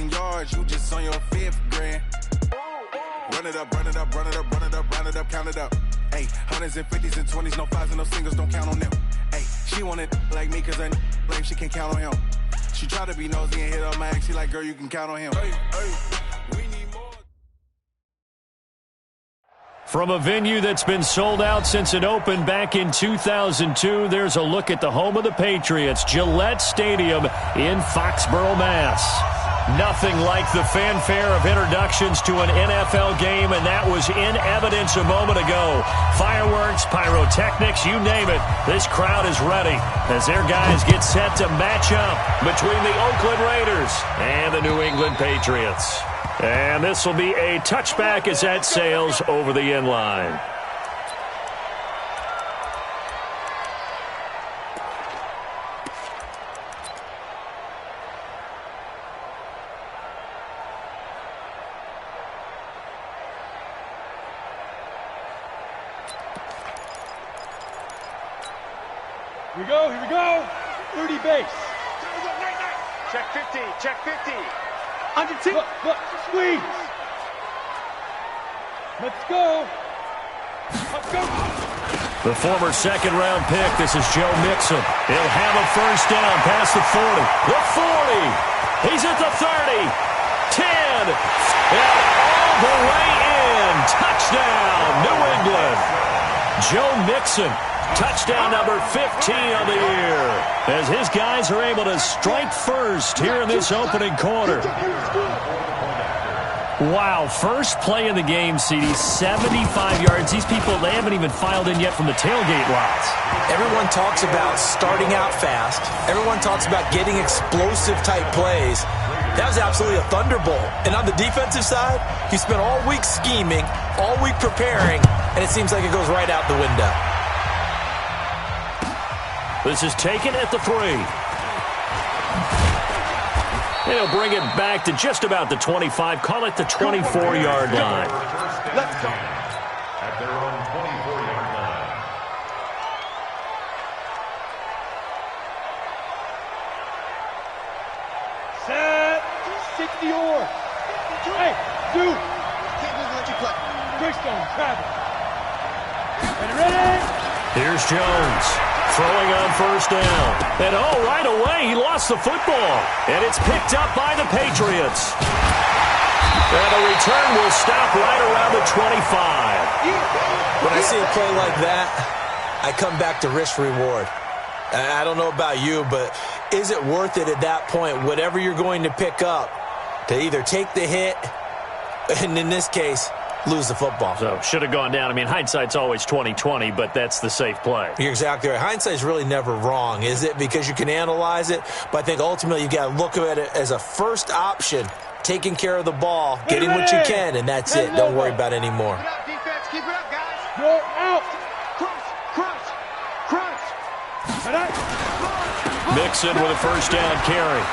2,000 yards, you just on your 5th grand. Run it up, run it up, run it up, run it up, run it up, count it up. Hey, hundreds and 50s and 20s, no 5s and no singles, don't count on them. Hey, she want it like me, cause I blame she can't count on him. She try to be nosy and hit up my ex, she like, girl, you can count on him. Hey, we need more. From a venue that's been sold out since it opened back in 2002, there's a look at the home of the Patriots, Gillette Stadium in Foxborough, Mass. Nothing like the fanfare of introductions to an NFL game, and that was in evidence a moment ago. Fireworks, pyrotechnics, you name it. This crowd is ready as their guys get set to match up between the Oakland Raiders and the New England Patriots. And this will be a touchback as that sails over the end line. Here we go. 30 base. Check 50, check 50. Under two. Look, squeeze. Let's go. Let's go. The former second-round pick, this is Joe Mixon. He'll have a first down past the 40. The 40. He's at the 30. 10. And all the way in. Touchdown, New England. Joe Mixon. Touchdown number 15 on the year as his guys are able to strike first here in this opening quarter. Wow, first play of the game, CD, 75 yards. These people, they haven't even filed in yet from the tailgate lots. Everyone talks about starting out fast. Everyone talks about getting explosive-type plays. That was absolutely a thunderbolt. And on the defensive side, you spent all week scheming, all week preparing, and it seems like it goes right out the window. This is taken at the 3. They'll bring it back to just about the 25. Call it the 24-yard line. Let's go. At their own 24-yard line. Set. 60 or. Hey, dude. Can't let you play. Greystone, travel. Ready? Here's Jones. Throwing on first down. And right away, he lost the football. And it's picked up by the Patriots. And the return will stop right around the 25. When I see a play like that, I come back to risk-reward. I don't know about you, but is it worth it at that point, whatever you're going to pick up, to either take the hit, and in this case, lose the football? So, should have gone down. I mean, hindsight's always 20/20, but that's the safe play. You're exactly right. Hindsight's really never wrong, is it? Because you can analyze it, but I think ultimately you got to look at it as a first option, taking care of the ball, getting what you can, and that's it. Don't worry about it anymore. Keep it up, defense. Keep it up, guys. You're out. Crunch. Mixon with a first down carry.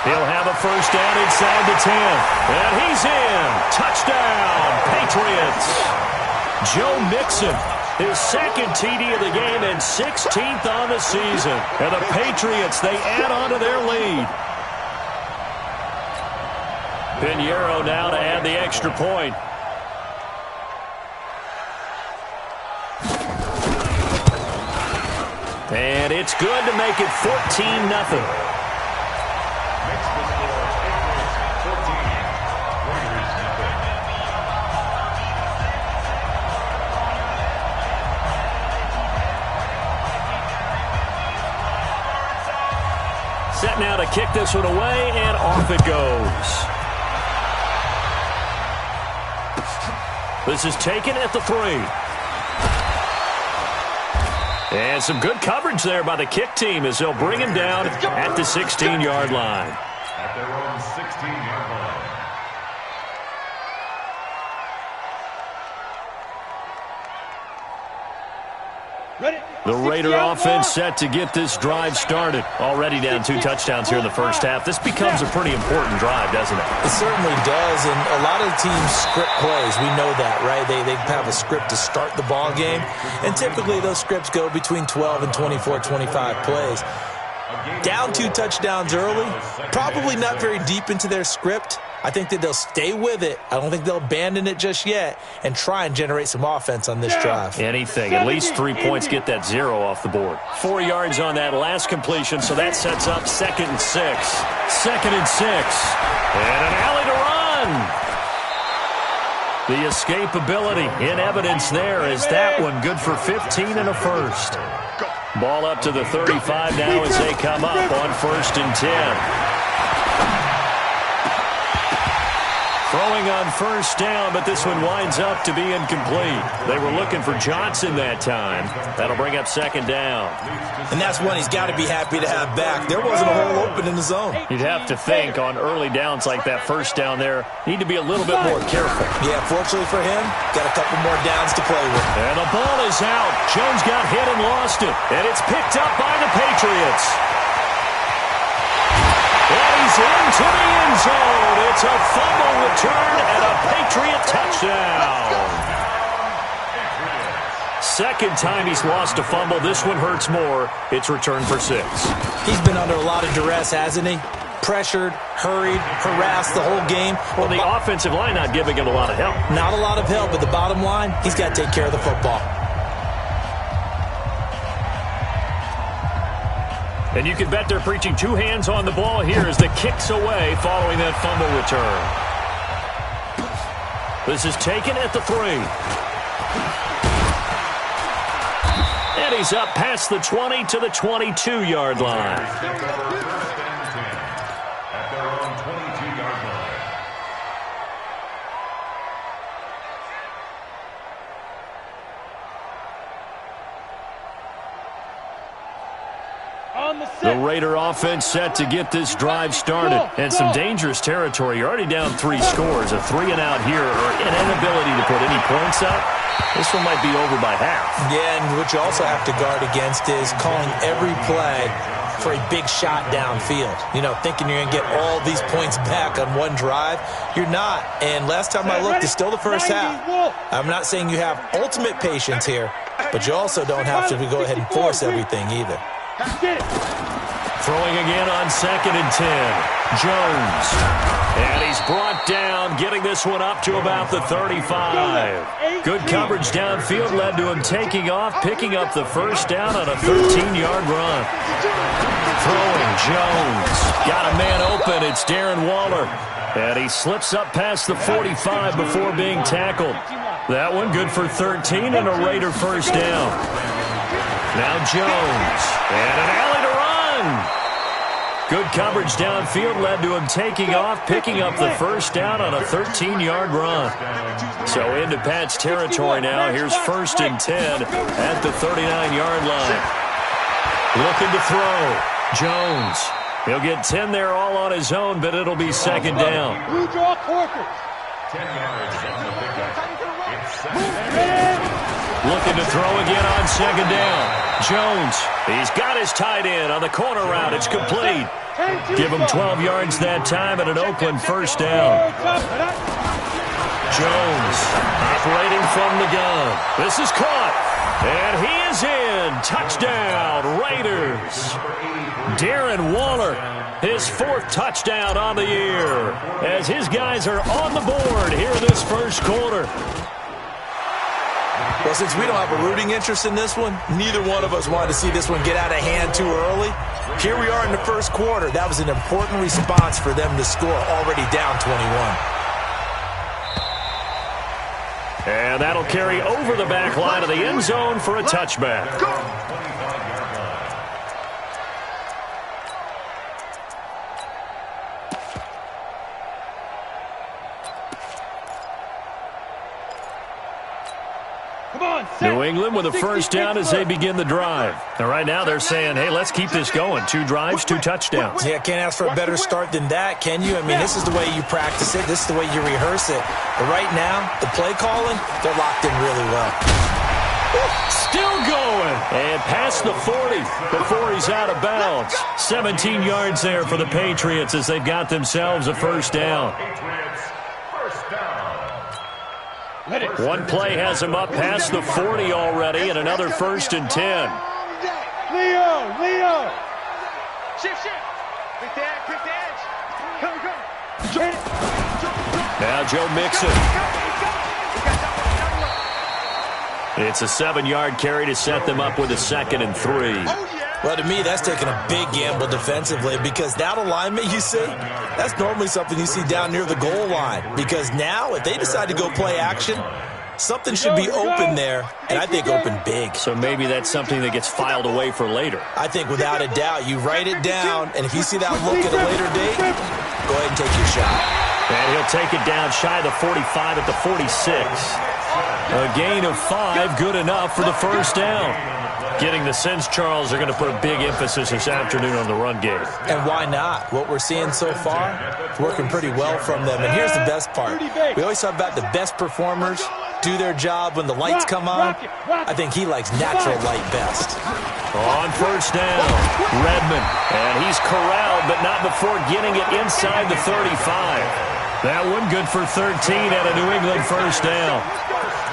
He'll have a first down inside the 10. And he's in. Touchdown, Patriots. Joe Mixon, his second TD of the game and 16th on the season. And the Patriots, they add on to their lead. Pinheiro now to add the extra point. And it's good to make it 14-0. Set now to kick this one away, and off it goes. This is taken at the 3. And some good coverage there by the kick team as they'll bring him down at the 16-yard line. At their own 16-yard line. The Raider offense set to get this drive started. Already down 2 touchdowns here in the first half. This becomes a pretty important drive, doesn't it? It certainly does, and a lot of the teams script plays. We know that, right? They have a script to start the ball game, and typically those scripts go between 12 and 24, 25 plays. Down 2 touchdowns early, probably not very deep into their script. I think that they'll stay with it. I don't think they'll abandon it just yet and try and generate some offense on this drive. Anything. At least 3 points, get that 0 off the board. 4 yards on that last completion, so that sets up 2nd and 6. 2nd and 6. And an alley to run. The escapability in evidence there is that one good for 15 and a first. Ball up to the 35 now as they come up on 1st and 10. Throwing on 1st down, but this one winds up to be incomplete. They were looking for Johnson that time. That'll bring up 2nd down. And that's one he's got to be happy to have back. There wasn't a hole open in the zone. You'd have to think on early downs like that 1st down there, need to be a little bit more careful. Yeah, fortunately for him, got a couple more downs to play with. And the ball is out. Jones got hit and lost it. And it's picked up by the Patriots. And he's into the end zone. It's a fumble return and a Patriot touchdown. 2nd time he's lost a fumble. This one hurts more. It's returned for 6. He's been under a lot of duress, hasn't he? Pressured, hurried, harassed the whole game. Well, the offensive line not giving him a lot of help. Not a lot of help, but the bottom line, he's got to take care of the football. And you can bet they're preaching 2 hands on the ball here as the kick's away following that fumble return. This is taken at the 3. And he's up past the 20 to the 22-yard line. At their own 22-yard line. The Raider offense set to get this drive started. And some dangerous territory. You're already down 3 scores. A 3-and-out here or an inability to put any points up. This one might be over by half. Yeah, and what you also have to guard against is calling every play for a big shot downfield. You know, thinking you're going to get all these points back on one drive. You're not. And last time I looked, it's still the first half. I'm not saying you have ultimate patience here, but you also don't have to go ahead and force everything either. Throwing again on 2nd and 10. Jones. And he's brought down, getting this one up to about the 35. Good coverage downfield led to him taking off, picking up the 1st down on a 13-yard run. Throwing Jones. Got a man open. It's Darren Waller. And he slips up past the 45 before being tackled. That one good for 13 and a Raider 1st down. Now Jones. And an alley to run. Good coverage downfield led to him taking off, picking up the 1st down on a 13-yard run. So into Pat's territory now. Here's 1st and 10 at the 39-yard line. Looking to throw. Jones. He'll get 10 there all on his own, but it'll be 2nd down. 10 yards from the pickup. It's 2nd. Looking to throw again on 2nd down. Jones, he's got his tight end on the corner route. It's complete. Give him 12 yards that time and an Oakland 1st down. Jones operating from the gun. This is caught. And he is in. Touchdown, Raiders. Darren Waller, his 4th touchdown on the year as his guys are on the board here in this 1st quarter. Well, since we don't have a rooting interest in this one, neither one of us wanted to see this one get out of hand too early. Here we are in the 1st quarter. That was an important response for them to score, already down 21. And that'll carry over the back line of the end zone for a touchback. New England with a 1st down as they begin the drive. And right now they're saying, hey, let's keep this going. 2 drives, 2 touchdowns. Yeah, can't ask for a better start than that, can you? I mean, this is the way you practice it. This is the way you rehearse it. But right now, the play calling, they're locked in really well. Still going. And past the 40 before he's out of bounds. 17 yards there for the Patriots as they've got themselves a 1st down. One play has him up past the 40 already and another 1st and 10. Leo! Shift. Pick the edge. Come. Now Joe Mixon. It's a 7-yard carry to set them up with a 2nd and 3. Well, to me, that's taking a big gamble defensively because that alignment you see, that's normally something you see down near the goal line. Because now, if they decide to go play action, something should be open there, and I think open big. So maybe that's something that gets filed away for later. I think without a doubt, you write it down, and if you see that look at a later date, go ahead and take your shot. And he'll take it down shy of the 45 at the 46. A gain of 5, good enough for the first down. Getting the sense, Charles, they're going to put a big emphasis this afternoon on the run game. And why not? What we're seeing so far, it's working pretty well from them. And here's the best part. We always talk about the best performers do their job when the lights come on. I think he likes natural light best. On first down, Redmond. And he's corralled, but not before getting it inside the 35. That one good for 13 at a New England first down.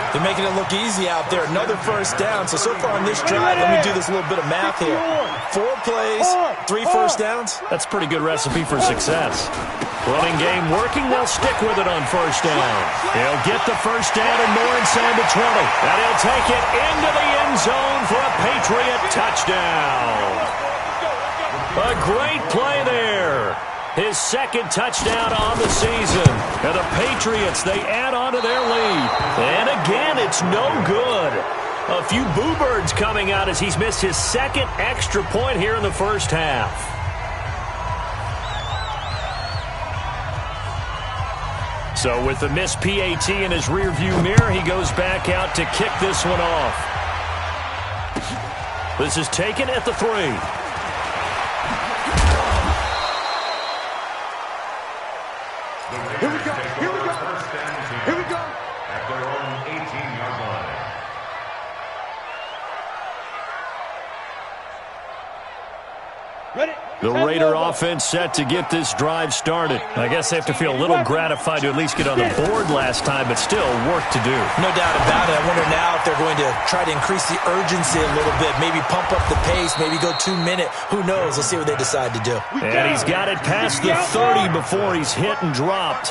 They're making it look easy out there. Another first down. So far on this drive, let me do this little bit of math here. 4 plays, 3 first downs. That's a pretty good recipe for success. Running game working. They'll stick with it on first down. He'll get the first down and more inside the 20. And he'll take it into the end zone for a Patriot touchdown. A great play there. His 2nd touchdown on the season. And the Patriots, they add on to their lead. And again, it's no good. A few boo birds coming out as he's missed his 2nd extra point here in the first half. So with the missed PAT in his rearview mirror, he goes back out to kick this one off. This is taken at the 3. Here we go. At their own 18-yard line. Ready? The Raider offense set to get this drive started. I guess they have to feel a little gratified to at least get on the board last time, but still work to do. No doubt about it. I wonder now if they're going to try to increase the urgency a little bit, maybe pump up the pace, maybe go 2-minute. Who knows? Let's see what they decide to do. And he's got it past the 30 before he's hit and dropped.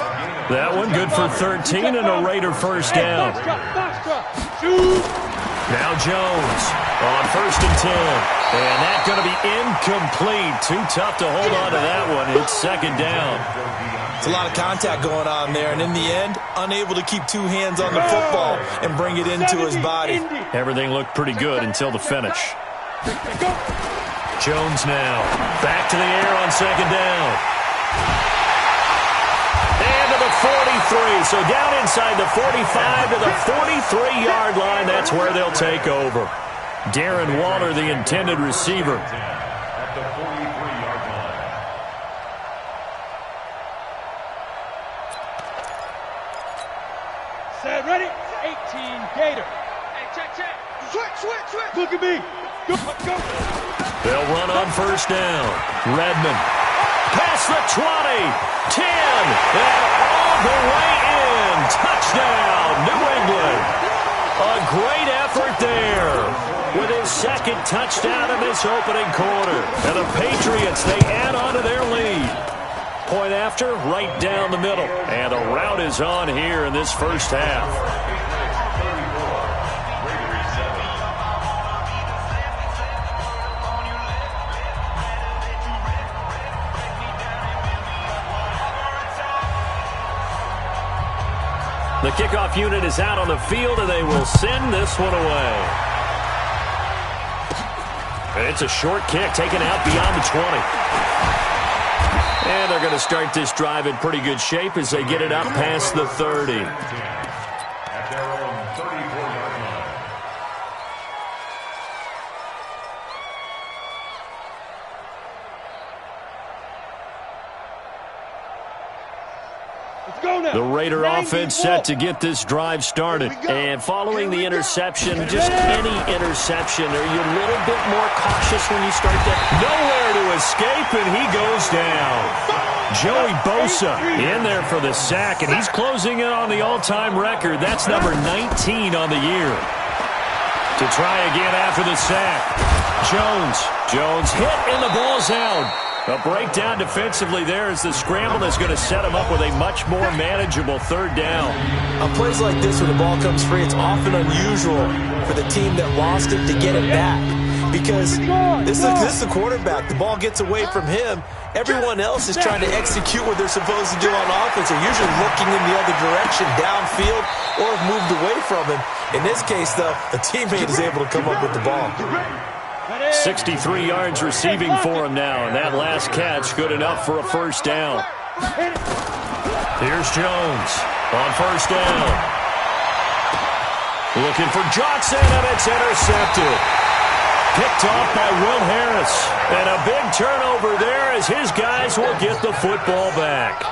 That one good for 13 and a Raider first down. Now Jones on 1st and 10. And that's going to be incomplete. Too tough to hold on to that one. It's 2nd down. It's a lot of contact going on there. And in the end, unable to keep 2 hands on the football and bring it into his body. Everything looked pretty good until the finish. Jones now. Back to the air on 2nd down. And to the 43. So down inside the 45 to the 43-yard line. That's where they'll take over. Darren Waller, the intended receiver. At the 43-yard line. Set, ready? 18, Gator. Hey, check. Switch. Look at me. Go. They'll run on first down. Redmond. Past the 20. 10. And all the way in. Touchdown, New England. A great effort there. With his 2nd touchdown in this opening quarter. And the Patriots, they add on to their lead. Point after, right down the middle. And the route is on here in this first half. The kickoff unit is out on the field, and they will send this one away. And it's a short kick taken out beyond the 20. And they're going to start this drive in pretty good shape as they get it up past the 30. At their own 34-yard line. Let's go now. The Raider offense set to get this drive started. And following the interception, just any interception, are you a little bit more cautious when you start that? Nowhere to escape, and he goes down. Joey Bosa in there for the sack, and he's closing in on the all-time record. That's number 19 on the year. To try again after the sack. Jones hit and the ball's out. A breakdown defensively there as the scramble is going to set him up with a much more manageable third down. On plays like this where the ball comes free, it's often unusual for the team that lost it to get it back. Because this is the quarterback. The ball gets away from him. Everyone else is trying to execute what they're supposed to do on offense. They're usually looking in the other direction, downfield, or have moved away from him. In this case, though, a teammate is able to come up with the ball. 63 yards receiving for him now, and that last catch good enough for a first down. Here's Jones on first down. Looking for Johnson, and it's intercepted. Picked off by Will Harris. And a big turnover there as his guys will get the football back.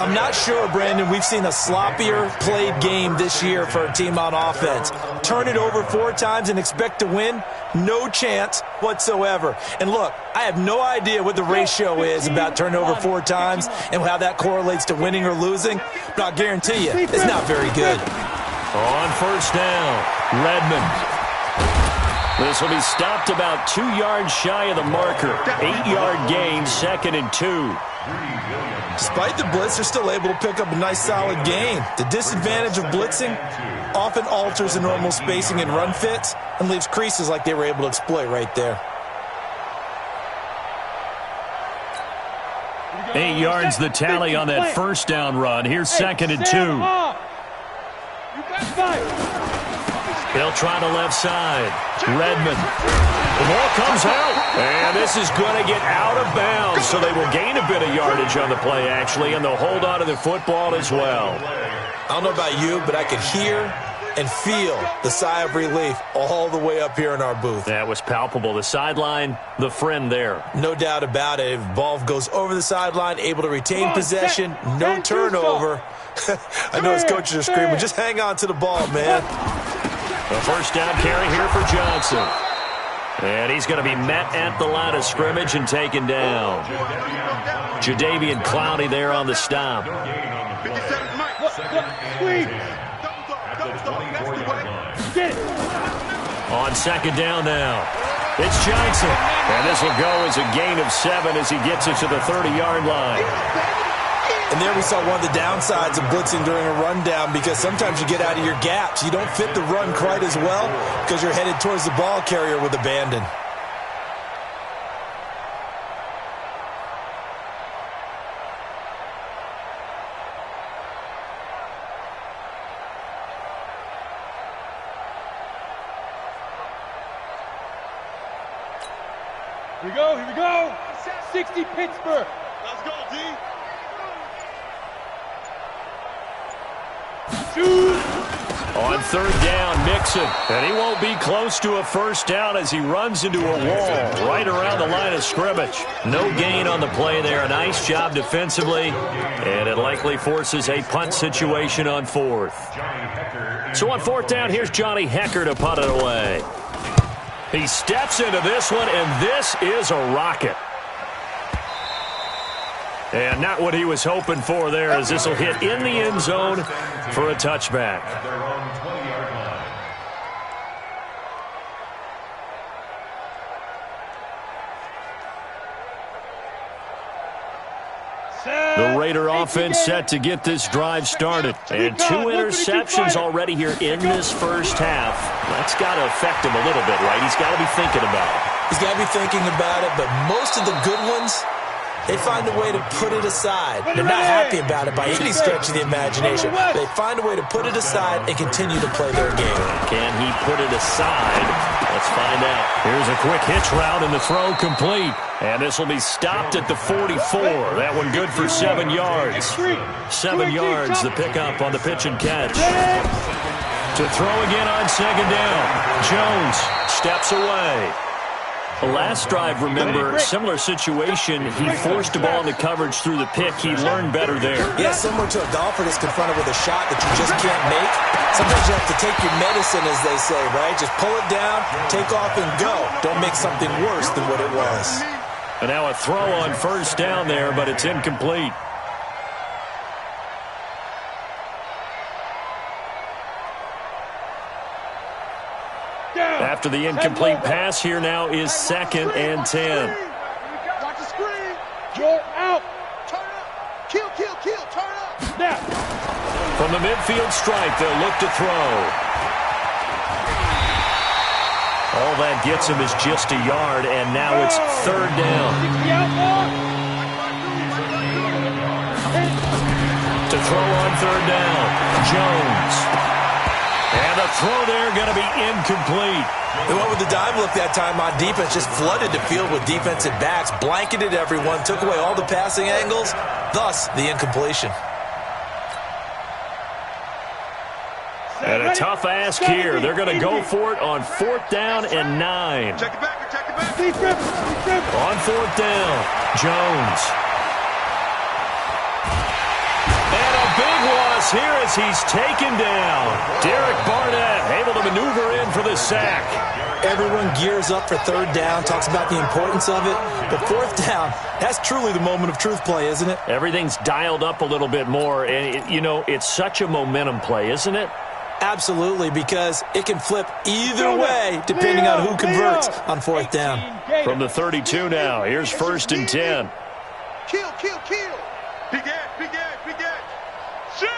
I'm not sure, Brandon, we've seen a sloppier played game this year for a team on offense. Turn it over 4 times and expect to win? No chance whatsoever. And look, I have no idea what the ratio is about turning over 4 times and how that correlates to winning or losing, but I'll guarantee you it's not very good. On first down, Redmond. This will be stopped about 2 yards shy of the marker. 8-yard gain, 2nd and 2. Despite the blitz, they're still able to pick up a nice solid gain. The disadvantage of blitzing often alters the normal spacing and run fits and leaves creases like they were able to exploit right there. 8 yards the tally on that first down run. Here's 2nd and 2. They'll try the left side. Redmond. The ball comes out, and this is going to get out of bounds, so they will gain a bit of yardage on the play, actually, and they'll hold on to the football as well. I don't know about you, but I could hear and feel the sigh of relief all the way up here in our booth. That was palpable. The sideline, the friend there. No doubt about it. If the ball goes over the sideline, able to retain possession, no turnover. I know his coaches are screaming, just hang on to the ball, man. A first down carry here for Johnson. And he's going to be met at the line of scrimmage and taken down. Jadeveon Clowney there on the stop. On second down now. It's Johnson. And this will go as a gain of 7 as he gets it to the 30-yard line. And there we saw one of the downsides of blitzing during a rundown, because sometimes you get out of your gaps. You don't fit the run quite as well because you're headed towards the ball carrier with abandon. Here we go. 60 Pittsburgh. Let's go, D. On third down, Mixon. And he won't be close to a first down as he runs into a wall right around the line of scrimmage. No gain on the play there. A nice job defensively. And it likely forces a punt situation on 4th. So on 4th down, here's Johnny Hekker to punt it away. He steps into this one, and this is a rocket. And not what he was hoping for there, as this will hit in the end zone for a touchback. The Raider offense set to get this drive started. And 2 interceptions already here in this first half. That's got to affect him a little bit, right? He's got to be thinking about it. He's got to be thinking about it, but most of the good ones, they find a way to put it aside. They're not happy about it by any stretch of the imagination. They find a way to put it aside and continue to play their game. Can he put it aside? Let's find out. Here's a quick hitch route, and the throw complete. And this will be stopped at the 44. That one good for 7 yards. 7 yards, the pickup on the pitch and catch. To throw again on second down. Jones steps away. The last drive, remember, similar situation. He forced the ball into coverage through the pick. He learned better there. Yeah, similar to a golfer that's confronted with a shot that you just can't make. Sometimes you have to take your medicine, as they say, right? Just pull it down, take off, and go. Don't make something worse than what it was. And now a throw on first down there, but it's incomplete. After the incomplete pass, here now is 2nd and 10. Watch the screen. You're out. Turn up. Kill, kill, kill. Turn up. Snap. From the midfield stripe, they'll look to throw. All that gets him is just a yard, and now it's 3rd down. To throw on 3rd down, Jones. And the throw there going to be incomplete. They went with the dime look that time on defense, just flooded the field with defensive backs, blanketed everyone, took away all the passing angles, thus the incompletion. And a tough ask here. They're going to go for it on 4th down and 9. Check it back, check it back. On 4th down, Jones. And a big loss here as he's taken down. Derek Barnett able to maneuver in for the sack. Everyone gears up for 3rd down, talks about the importance of it. But 4th down, that's truly the moment of truth play, isn't it? Everything's dialed up a little bit more. And, it's such a momentum play, isn't it? Absolutely, because it can flip either way depending on who converts on 4th down. From the 32 now, here's 1st and 10. Kill, kill, kill. Big edge, big edge, big edge. Shift.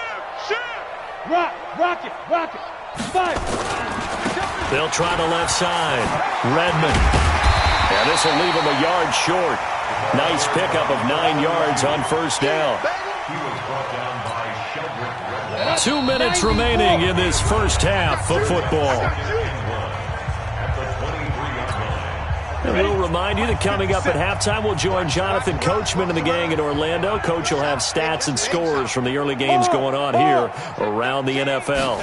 Rock it. Five. They'll try the left side. Redmond. And this will leave him a yard short. Nice pickup of 9 yards on 1st down. He was brought down by Sheldrick Redmond. 2 minutes remaining in this first half of football. At the 23-yard line. And we'll remind you that coming up at halftime, we'll join Jonathan Coachman and the gang in Orlando. Coach will have stats and scores from the early games going on here around the NFL.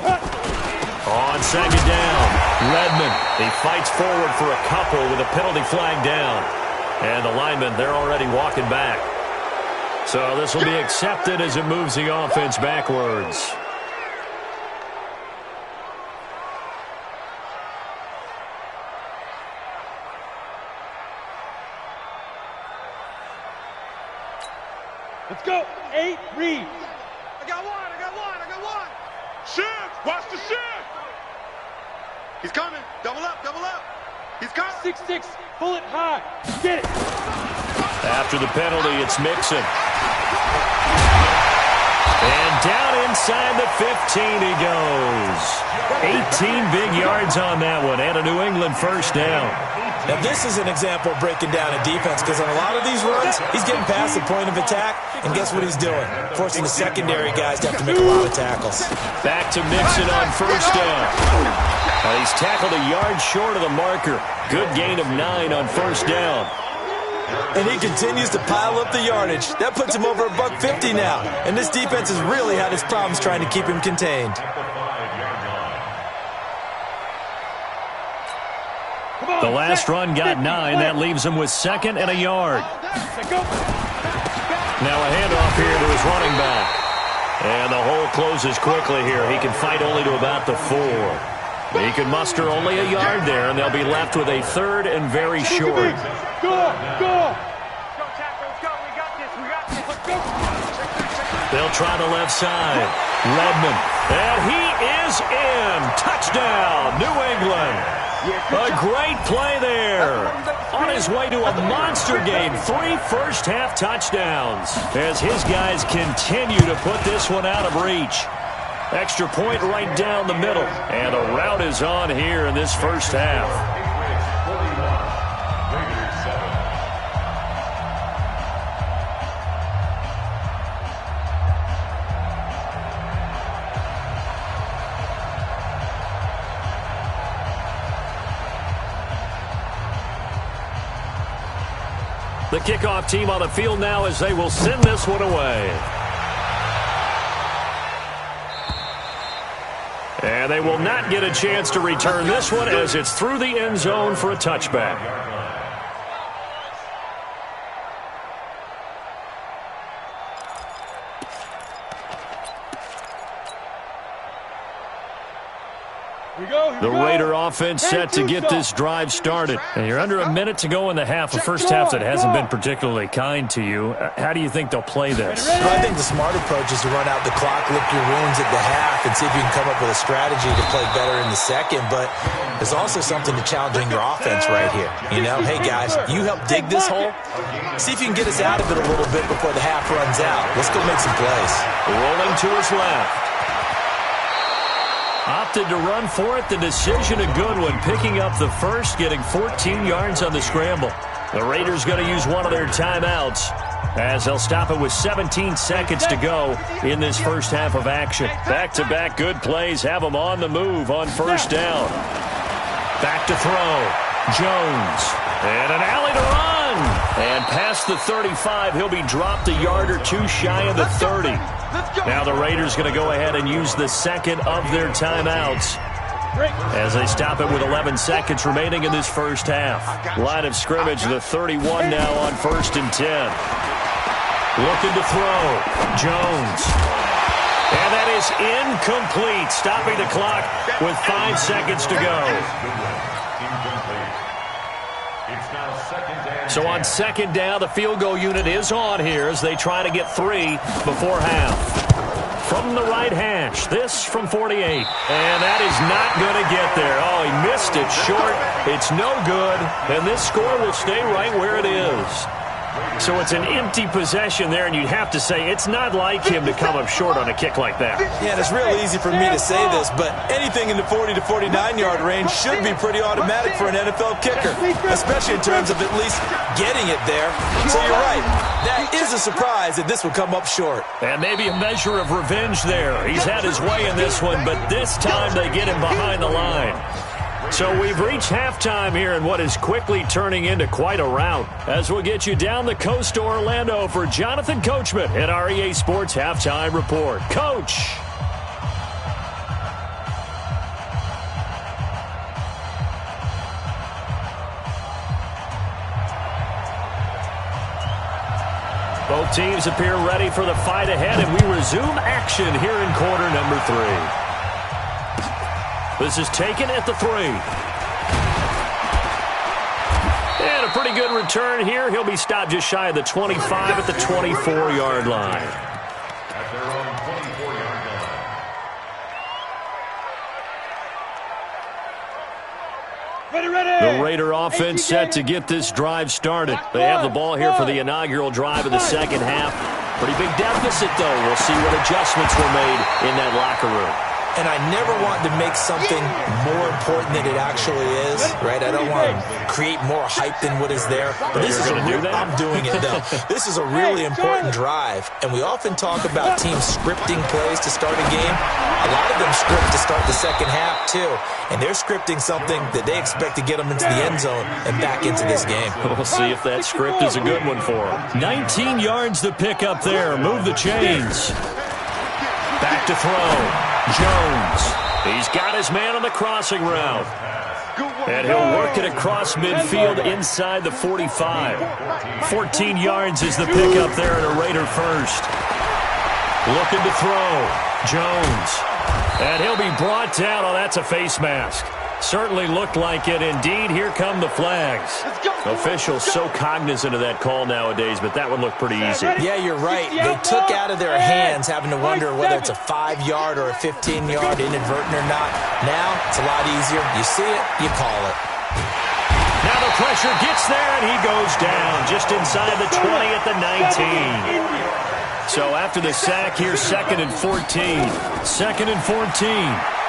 On 2nd down, Redmond. He fights forward for a couple with a penalty flag down. And the linemen, they're already walking back. So this will be accepted as it moves the offense backwards. Let's go. 8 reads. I got one. Shift. Watch the shift. He's coming. Double up. He's coming. 6-6. Pull it high. Get it. After the penalty, it's Mixon. And down inside the 15 he goes. 18 big yards on that one, and a New England 1st down. Now, this is an example of breaking down a defense, because on a lot of these runs, he's getting past the point of attack, and guess what he's doing? Forcing the secondary guys to have to make a lot of tackles. Back to Mixon on 1st down. He's tackled a yard short of the marker. Good gain of 9 on 1st down. And he continues to pile up the yardage. That puts him over $150 now. And this defense has really had its problems trying to keep him contained. The last run got 9. That leaves him with 2nd and a yard. Now a handoff here to his running back. And the hole closes quickly here. He can fight only to about the 4. He can muster only a yard there, and they'll be left with a 3rd and very short. Go. Go, tackle. Let's go. We got this. Let's go. They'll try the left side. Redmond. And he is in. Touchdown, New England. A great play there. On his way to a monster game. 3 first-half touchdowns as his guys continue to put this one out of reach. Extra point right down the middle. And the route is on here in this first half. The kickoff team on the field now as they will send this one away. And they will not get a chance to return this one as it's through the end zone for a touchback. The Raider offense set to get this drive started. And you're under a minute to go in the half. A first half that hasn't been particularly kind to you. How do you think they'll play this? Well, I think the smart approach is to run out the clock, lick your wounds at the half, and see if you can come up with a strategy to play better in the second. But there's also something to challenging your offense right here. You know, hey, guys, you help dig this hole. See if you can get us out of it a little bit before the half runs out. Let's go make some plays. Rolling to his left. Opted to run for it. The decision a good one. Picking up the first, getting 14 yards on the scramble. The Raiders going to use one of their timeouts as they'll stop it with 17 seconds to go in this first half of action. Back-to-back good plays have them on the move on first down. Back to throw. Jones. And an alley to run. And past the 35, he'll be dropped a yard or two shy of the 30. Now the Raiders going to go ahead and use the second of their timeouts as they stop it with 11 seconds remaining in this first half. Line of scrimmage, the 31 now on 1st and 10. Looking to throw. Jones. And that is incomplete, stopping the clock with 5 seconds to go. So on second down, the field goal unit is on here as they try to get 3 before half. From the right hash, this from 48. And that is not going to get there. Oh, he missed it short. It's no good. And this score will stay right where it is. So it's an empty possession there, and you'd have to say it's not like him to come up short on a kick like that. Yeah, and it's real easy for me to say this, but anything in the 40 to 49-yard range should be pretty automatic for an NFL kicker, especially in terms of at least getting it there. So you're right. That is a surprise that this would come up short. And maybe a measure of revenge there. He's had his way in this one, but this time they get him behind the line. So we've reached halftime here in what is quickly turning into quite a rout. As we'll get you down the coast to Orlando for Jonathan Coachman at our EA Sports Halftime Report. Coach! Both teams appear ready for the fight ahead, and we resume action here in quarter number 3. This is taken at the 3. And a pretty good return here. He'll be stopped just shy of the 25 at the 24-yard line. At their own 24-yard line. The Raider offense set to get this drive started. They have the ball here for the inaugural drive of the second half. Pretty big deficit, though. We'll see what adjustments were made in that locker room. And I never want to make something more important than it actually is, right? I don't want to create more hype than what is there. But this is I'm doing it, though. This is a really important drive. And we often talk about teams scripting plays to start a game. A lot of them script to start the second half, too. And they're scripting something that they expect to get them into the end zone and back into this game. We'll see if that script is a good one for them. 19 yards to pick up there. Move the chains. Back to throw. Jones. He's got his man on the crossing route. And he'll work it across midfield inside the 45. 14 yards is the pickup there at a Raider first. Looking to throw. Jones. And he'll be brought down. Oh, that's a face mask. Certainly looked like it. Indeed, here come the flags. Officials so cognizant of that call nowadays, but that one looked pretty easy. Yeah, you're right. They took out of their hands having to wonder whether it's a 5-yard or a 15-yard inadvertent or not. Now, it's a lot easier. You see it, you call it. Now the pressure gets there, and he goes down just inside the 20 at the 19. So after the sack here, 2nd and 14. 2nd and 14.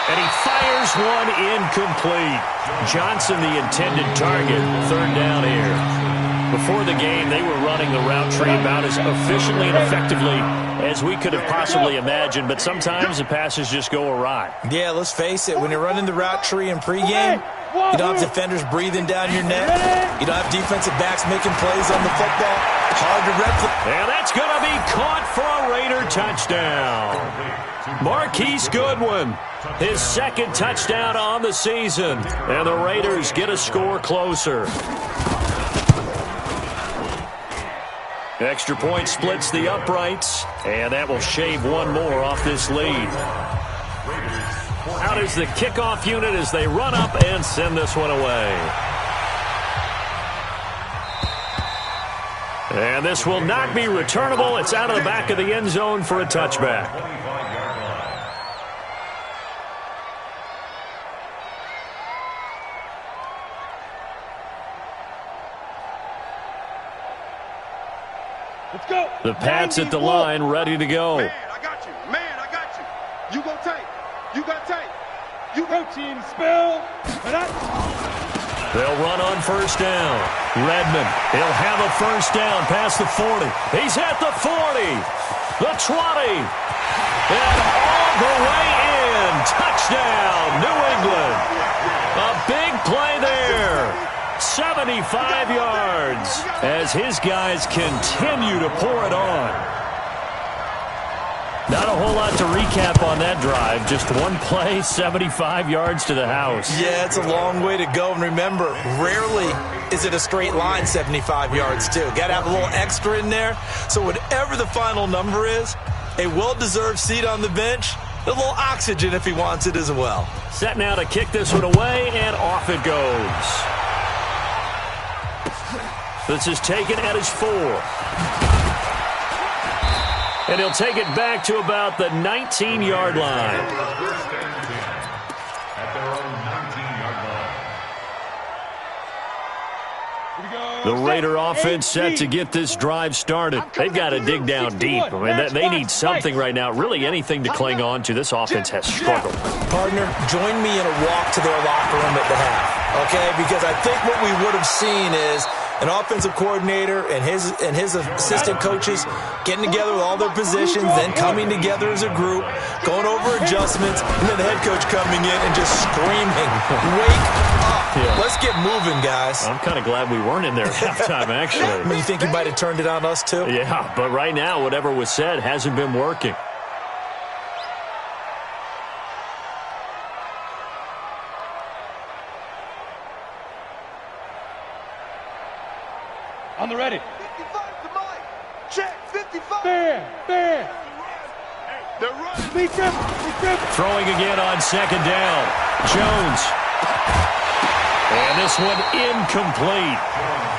And he fires one incomplete. Johnson, the intended target. 3rd down here. Before the game, they were running the route tree about as efficiently and effectively as we could have possibly imagined, but sometimes the passes just go awry. Yeah, let's face it. When you're running the route tree in pregame, you don't have defenders breathing down your neck. You don't have defensive backs making plays on the football. Hard to replicate. And that's going to be caught for a Raider touchdown. Marquise Goodwin, his 2nd touchdown on the season. And the Raiders get a score closer. Extra point splits the uprights, and that will shave one more off this lead. Out is the kickoff unit as they run up and send this one away. And this will not be returnable. It's out of the back of the end zone for a touchback. Let's go. The Pats at the line, ready to go. Man, I got you. Man, I got you. You go tank. You got tank. You go team spell. They'll run on first down. Redmond, he'll have a first down past the 40. He's at the 40, the 20, and all the way in. Touchdown, New England. A big play there. 75 yards as his guys continue to pour it on. Not a whole lot to recap on that drive. Just one play, 75 yards to the house. Yeah, it's a long way to go. And remember, rarely is it a straight line 75 yards, too. Got to have a little extra in there. So whatever the final number is, a well-deserved seat on the bench, a little oxygen if he wants it as well. Set now to kick this one away, and off it goes. This is taken at his 4. And he'll take it back to about the 19-yard line. At their own 19-yard line. The Raider offense set to get this drive started. They've got to dig down deep. I mean, they need something right now, really anything to cling on to. This offense has struggled. Partner, join me in a walk to their locker room at the half, okay? Because I think what we would have seen is an offensive coordinator and his assistant coaches getting together with all their positions, then coming together as a group, going over adjustments, and then the head coach coming in and just screaming, "Wake up! Yeah. Let's get moving, guys." I'm kind of glad we weren't in there at halftime, actually. You think you might have turned it on us, too? Yeah, but right now, whatever was said hasn't been working. On the ready. 55 to Mike. Check. 55. They're running. Lead them. Throwing again on second down. Jones. And this one incomplete.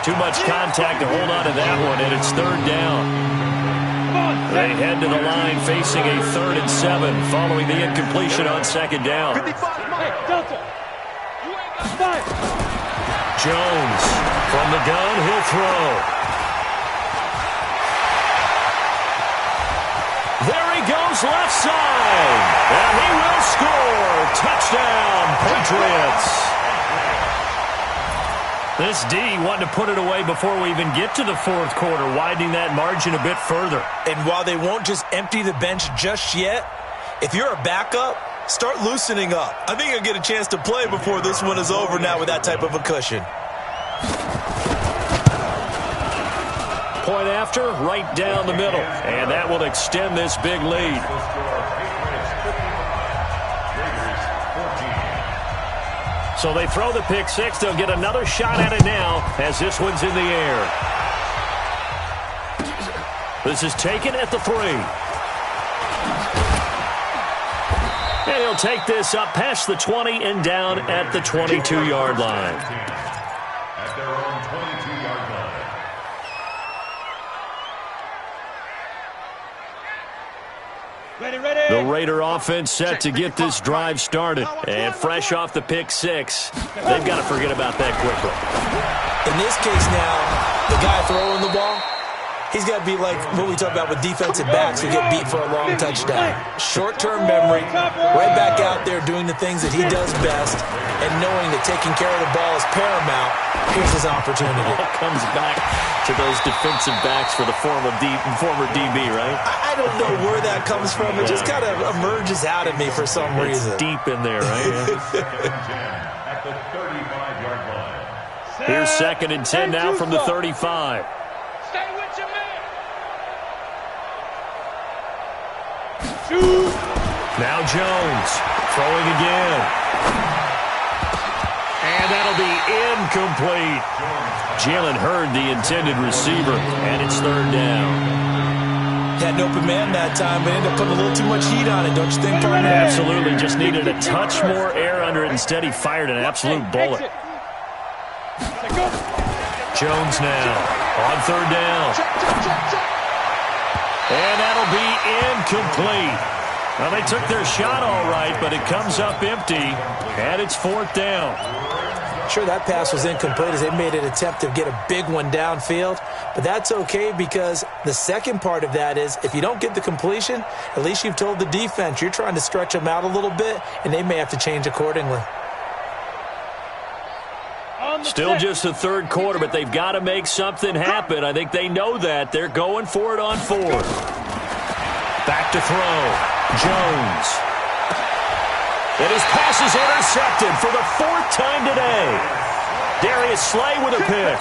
Too much contact to hold on to that one, and it's third down. They head to the line facing a 3rd and 7 following the incompletion on second down. 55 Mike. Delta. You ain't got fight. Jones from the gun, he'll throw. There he goes left side. And he will score. Touchdown, Patriots. This D wanting to put it away before we even get to the 4th quarter, widening that margin a bit further. And while they won't just empty the bench just yet, if you're a backup, start loosening up. I think you'll get a chance to play before this one is over now with that type of a cushion. Point after, right down the middle. And that will extend this big lead. So they throw the pick 6. They'll get another shot at it now as this one's in the air. This is taken at the 3. And he'll take this up past the 20 and down at the 22-yard line. At their own 22-yard line. Ready. The Raider offense set to get this drive started. And fresh off the pick 6, they've got to forget about that quickly. In this case now, the guy throwing the ball, he's got to be like what we talk about with defensive backs who get beat for a long touchdown. Short-term memory, right back out there doing the things that he does best, and knowing that taking care of the ball is paramount. Here's his opportunity. All comes back to those defensive backs for the former DB, right? I don't know where that comes from. It just kind of emerges out of me for some reason. It's deep in there, right? At the 35-yard line. Here's 2nd and 10 now from the 35. Stay with your man. Shoot. Now Jones throwing again. And that'll be incomplete. Jalen Hurd, the intended receiver, and it's 3rd down. Had an open man that time, but ended up putting a little too much heat on it, don't you think, partner? Absolutely. Just needed a touch more air under it. Instead, he fired an absolute bullet. Jones now on third down. And that'll be incomplete. Well, they took their shot all right, but it comes up empty, and it's fourth down. Sure, that pass was incomplete as they made an attempt to get a big one downfield, but that's okay because the second part of that is if you don't get the completion, at least you've told the defense you're trying to stretch them out a little bit, and they may have to change accordingly. Still just the third quarter, but they've got to make something happen. I think they know that. They're going for it on fourth. Back to throw. Jones. And his pass is intercepted for the fourth time today. Darius Slay with a pick.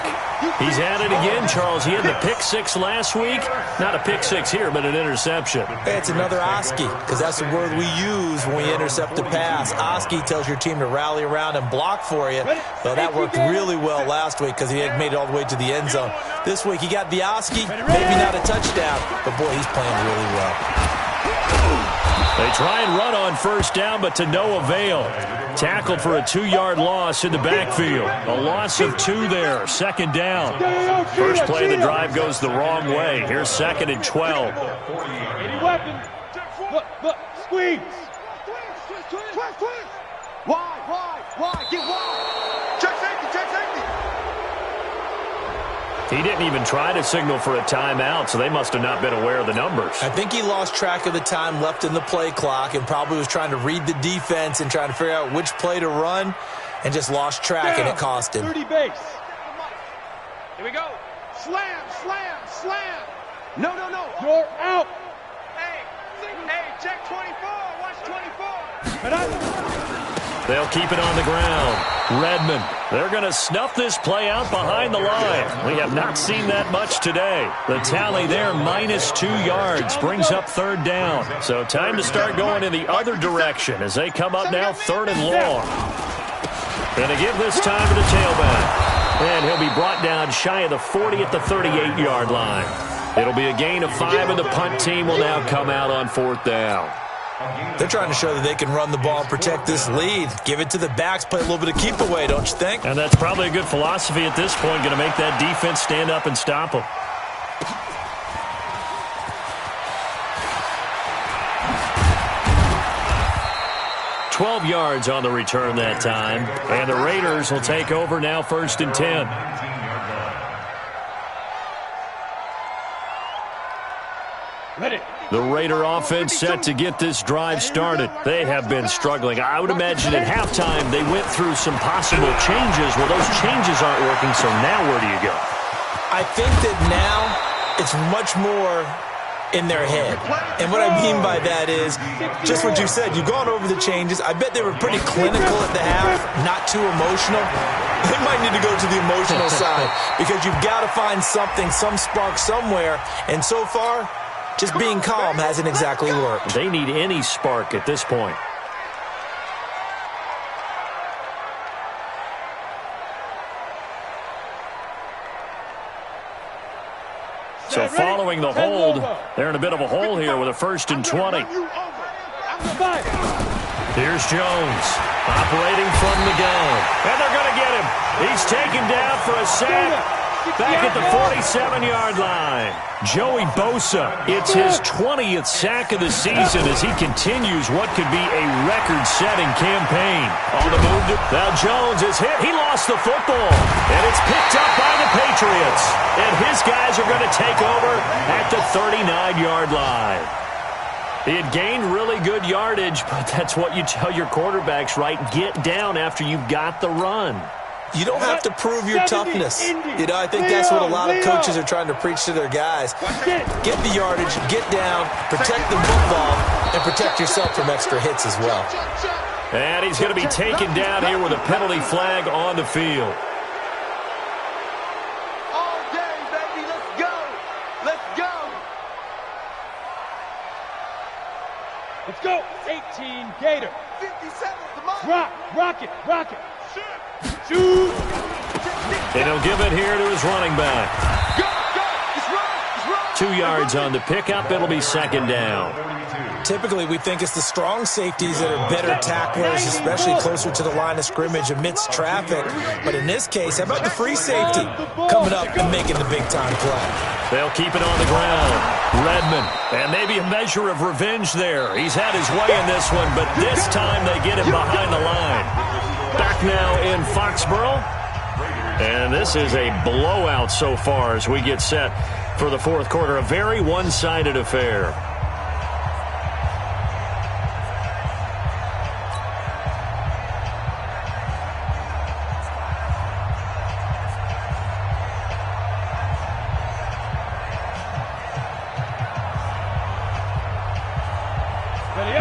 He's at it again, Charles. He had the pick six last week. Not a pick six here, but an interception. Hey, it's another Oski, because that's the word we use when we intercept a pass. Oski tells your team to rally around and block for you. Well, that worked really well last week because he had made it all the way to the end zone. This week he got the Oski, maybe not a touchdown, but boy, he's playing really well. They try and run on first down, but to no avail. Tackled for a 2-yard loss in the backfield. A loss of 2 there. Second down. First play of the drive goes the wrong way. Here's second and 12. Any weapon. Look, squeeze. Why? Get wide. Check safety. He didn't even try to signal for a timeout, so they must have not been aware of the numbers. I think he lost track of the time left in the play clock and probably was trying to read the defense and trying to figure out which play to run and just lost track, and it cost him. 30 base. Here we go. Slam. No. You're out. Hey, check 24. Watch 24. They'll keep it on the ground. Redmond, they're going to snuff this play out behind the line. We have not seen that much today. The tally there, minus 2 yards, brings up third down. So time to start going in the other direction as they come up now third and long. Going to give this time to the tailback. And he'll be brought down shy of the 40 at the 38-yard line. It'll be a gain of 5, and the punt team will now come out on fourth down. They're trying to show that they can run the ball and protect this lead. Give it to the backs, play a little bit of keep away, don't you think? And that's probably a good philosophy at this point, going to make that defense stand up and stop them. $12 yards on the return that time, and the Raiders will take over now first and 10. The Raider offense set to get this drive started. They have been struggling. I would imagine at halftime they went through some possible changes. Well, those changes aren't working, so now where do you go? I think that now it's much more in their head. And what I mean by that is just what you said. You've gone over the changes. I bet they were pretty clinical at the half, not too emotional. They might need to go to the emotional side because you've got to find something, some spark somewhere. And so far, just being calm hasn't exactly worked. They need any spark at this point. So following the hold, they're in a bit of a hole here with a first and 20. Here's Jones operating from the gun. And they're going to get him. He's taken down for a sack. Back at the 47-yard line. Joey Bosa, it's his 20th sack of the season as he continues what could be a record-setting campaign. On the move, now Jones is hit. He lost the football, and it's picked up by the Patriots. And his guys are going to take over at the 39-yard line. He had gained really good yardage, but that's what you tell your quarterbacks, right? Get down after you've got the run. You don't have to prove your toughness. You know, I think that's what a lot of coaches are trying to preach to their guys. Get the yardage, get down, protect the football, and protect yourself from extra hits as well. And he's going to be taken down here with a penalty flag on the field. All day, baby. Let's go. Let's go. 18, Gator. 57, come on. Rock it. Shoot. And he'll give it here to his running back. Go. It's run. 2 yards on the pickup. It'll be second down. Typically, we think it's the strong safeties that are better tacklers, especially closer to the line of scrimmage amidst traffic. But in this case, how about the free safety coming up and making the big-time play? They'll keep it on the ground. Redmond, and maybe a measure of revenge there. He's had his way in this one, but this time they get him behind the line. Back now in Foxborough. And this is a blowout so far as we get set for the fourth quarter. A very one-sided affair.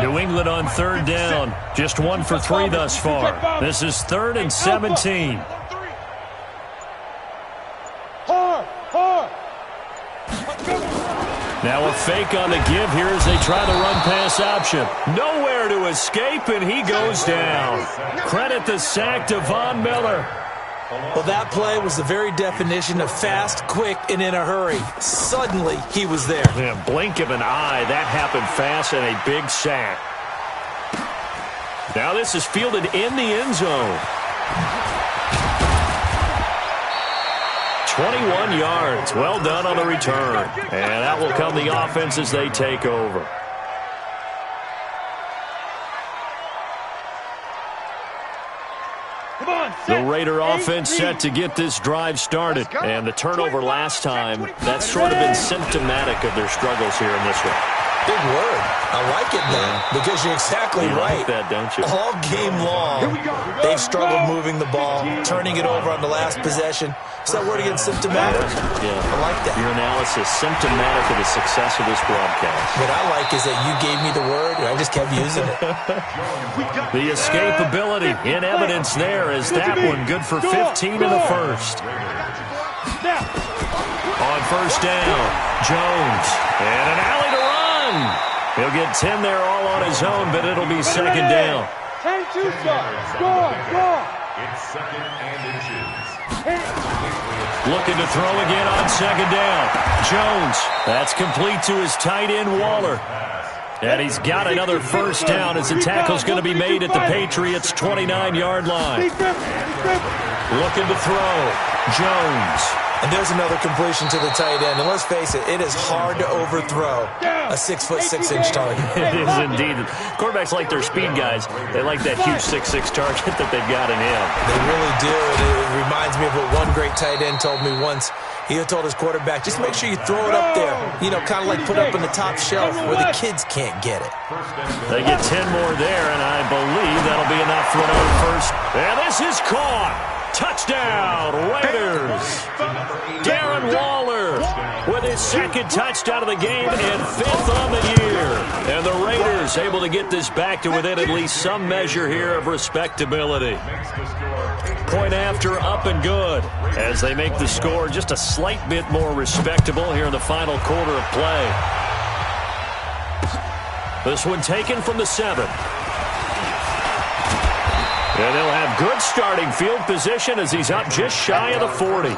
New England on third down. Just 1 for 3 thus far. This is 3rd and 17. Now a fake on the give here as they try the run-pass option. Nowhere to escape, and he goes down. Credit the sack to Von Miller. Well, that play was the very definition of fast, quick, and in a hurry. Suddenly, he was there. Yeah, blink of an eye. That happened fast and a big sack. Now this is fielded in the end zone. 21 yards. Well done on the return. And that will come the offense as they take over. The Raider offense set to get this drive started. And the turnover last time, that's sort of been symptomatic of their struggles here in this one. Big word. I like it, man, because you're exactly right. Like that, don't you? All game long, they've struggled moving the ball, turning it over on the last possession. Is that word again, symptomatic? Yeah. I like that. Your analysis, symptomatic of the success of this broadcast. What I like is that you gave me the word, and I just kept using it. The escapability in evidence there as that one good for 15 in the first. On first down, Jones. And an alley to run. He'll get 10 there all on his own, but it'll be second down. 10-2 start. Go. It's 2nd and inches. Looking to throw again on second down. Jones. That's complete to his tight end, Waller. And he's got another first down as the tackle's going to be made at the Patriots' 29-yard line. Looking to throw. Jones. And there's another completion to the tight end. And let's face it, it is hard to overthrow a 6'6" target. It is indeed. Quarterbacks like their speed guys. They like that huge 6'6" target that they've got in him. They really do. And it reminds me of what one great tight end told me once. He told his quarterback, just make sure you throw it up there. You know, kind of like put up in the top shelf where the kids can't get it. They get 10 more there, and I believe that'll be enough for another first. And this is caught. Touchdown, Raiders. Darren Waller with his second touchdown of the game and 5th on the year. And the Raiders able to get this back to within at least some measure here of respectability. Point after, up and good, as they make the score just a slight bit more respectable here in the final quarter of play. This one taken from the 7. And they'll have good starting field position as he's up just shy of the 40.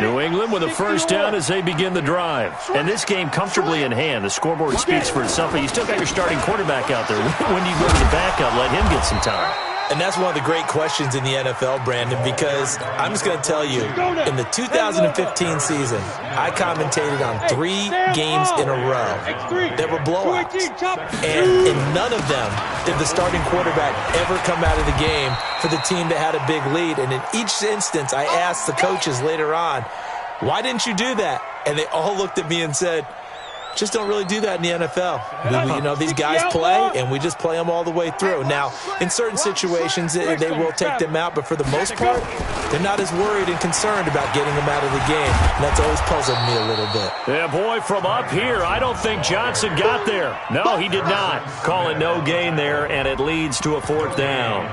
New England with a first down as they begin the drive. And this game comfortably in hand. The scoreboard speaks for itself, but you still got your starting quarterback out there. When do you go to the backup, let him get some time? And that's one of the great questions in the NFL, Brandon, because I'm just going to tell you, in the 2015 season, I commentated on 3 games in a row. There were blowouts. And in none of them did the starting quarterback ever come out of the game for the team that had a big lead. And in each instance, I asked the coaches later on, why didn't you do that? And they all looked at me and said, just don't really do that in the NFL. You know, these guys play, and we just play them all the way through. Now, in certain situations, they will take them out, but for the most part, they're not as worried and concerned about getting them out of the game. And that's always puzzled me a little bit. Yeah, boy, from up here, I don't think Johnson got there. No, he did not. Calling no gain there, and it leads to a 4th down.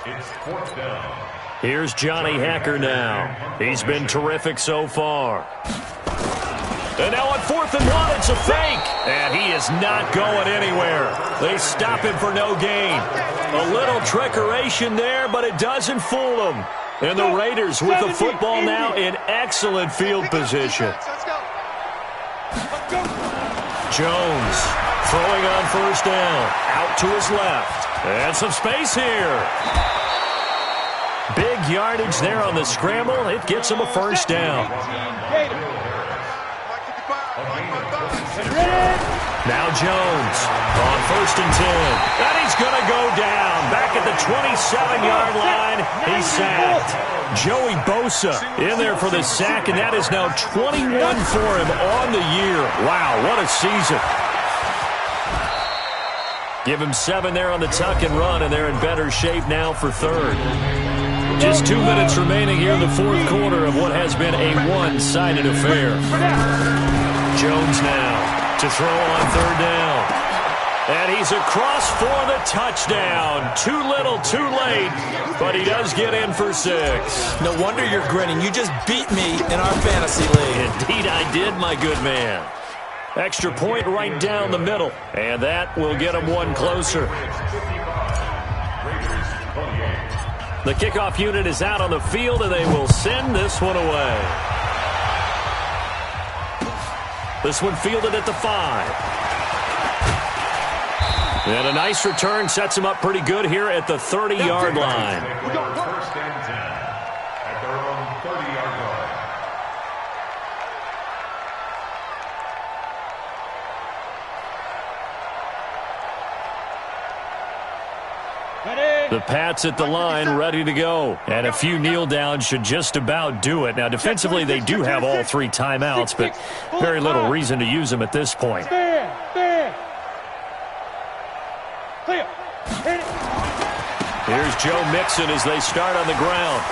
It's 4th down. Here's Johnny Hacker now. He's been terrific so far. And now on 4th and 1, it's a fake. And he is not going anywhere. They stop him for no gain. A little trickeration there, but it doesn't fool him. And the Raiders with the football now in excellent field position. Jones throwing on 1st down. Out to his left. And some space here. Big yardage there on the scramble. It gets him a 1st down. Now Jones on 1st and 10. And he's going to go down. Back at the 27-yard line. He's sacked. Joey Bosa in there for the sack, and that is now 21 for him on the year. Wow, what a season. Give him 7 there on the tuck and run, and they're in better shape now for 3rd. Just 2 minutes remaining here in the 4th quarter of what has been a one-sided affair. Jones now to throw on 3rd down. And he's across for the touchdown. Too little, too late, but he does get in for 6. No wonder you're grinning. You just beat me in our fantasy league. Indeed I did, my good man. Extra point right down the middle, and that will get him one closer. The kickoff unit is out on the field, and they will send this one away. This one fielded at the 5. And a nice return sets him up pretty good here at the 30-yard line. 1st and 10 at their own 30-yard line. The Pats at the line, ready to go. And a few kneel downs should just about do it. Now, defensively, they do have all 3 timeouts, but very little reason to use them at this point. Here's Joe Mixon as they start on the ground.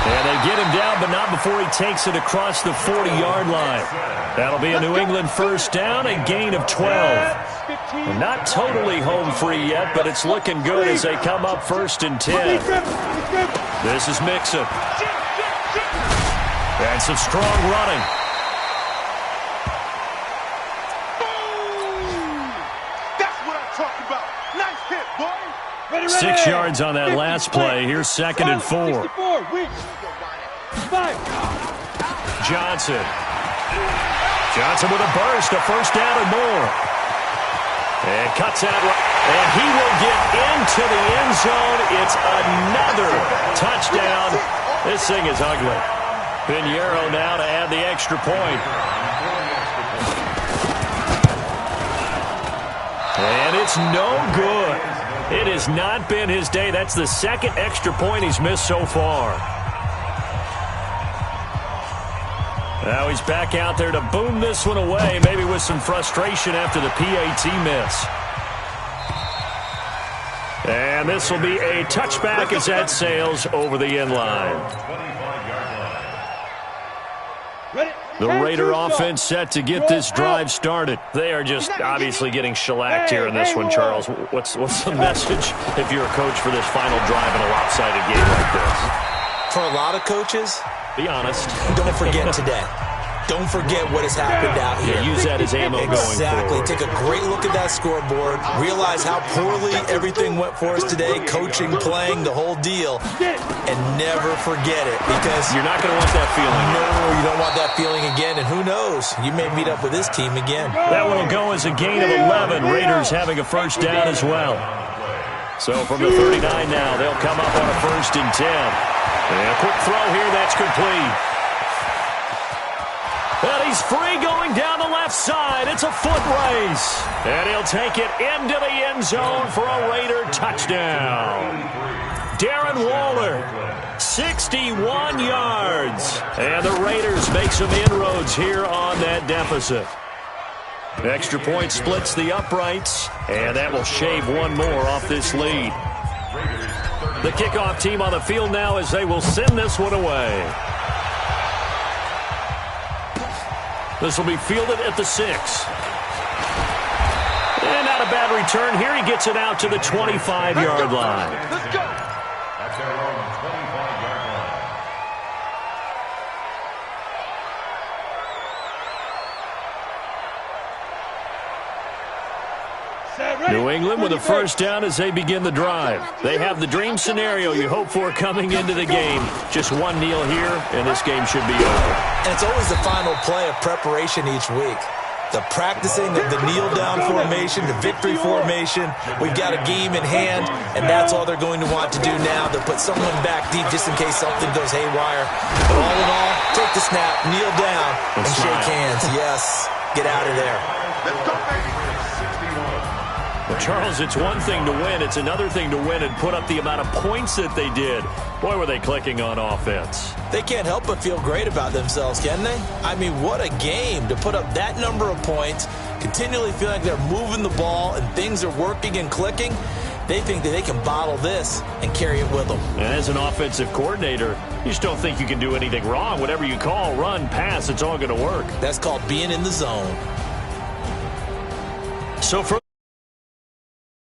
And they get him down, but not before he takes it across the 40-yard line. That'll be a New England 1st down, a gain of 12. We're not totally home free yet, but it's looking good as they come up 1st and 10. This is Mixon. And some strong running. That's what I'm talking about. Nice hit, boy. 6 yards on that last play. Here's 2nd and 4. Johnson. Johnson with a burst, a 1st down and more. And cuts out, and he will get into the end zone. It's another touchdown. This thing is ugly. Pinheiro now to add the extra point. And it's no good. It has not been his day. That's the 2nd extra point he's missed so far. Now he's back out there to boom this one away, maybe with some frustration after the PAT miss. And this will be a touchback as that sails over the end line. The Raider offense set to get this drive started. They are just obviously getting shellacked here in this one, Charles. What's the message if you're a coach for this final drive in a lopsided game like this? For a lot of coaches, be honest. Don't forget today. Don't forget what has happened out here. Yeah, use that as ammo going forward. Exactly. Take a great look at that scoreboard. Realize how poorly everything went for us today. Coaching, playing, the whole deal. And never forget it, because you're not going to want that feeling. No, you don't want that feeling again. And who knows? You may meet up with this team again. That one will go as a gain of 11. Raiders having a 1st down as well. So from the 39 now, they'll come up on a 1st and 10. And a quick throw here, that's complete. And he's free going down the left side. It's a foot race. And he'll take it into the end zone for a Raider touchdown. Darren Waller, 61 yards. And the Raiders make some inroads here on that deficit. Extra point splits the uprights, and that will shave one more off this lead. The kickoff team on the field now as they will send this one away. This will be fielded at the 6. And not a bad return here. He gets it out to the 25-yard line. Let's go. At their own 25-yard England with a first down as they begin the drive. They have the dream scenario you hope for coming into the game. Just one kneel here, and this game should be over. And it's always the final play of preparation each week. The practicing of the kneel-down formation, the victory formation. We've got a game in hand, and that's all they're going to want to do now. They'll put someone back deep just in case something goes haywire. But all in all, take the snap, kneel down, and shake hands. Yes, get out of there. Let's go, baby. Well, Charles, it's one thing to win. It's another thing to win and put up the amount of points that they did. Boy, were they clicking on offense. They can't help but feel great about themselves, can they? I mean, what a game to put up that number of points, continually feel like they're moving the ball and things are working and clicking. They think that they can bottle this and carry it with them. And as an offensive coordinator, you just don't think you can do anything wrong. Whatever you call, run, pass, it's all going to work. That's called being in the zone. So for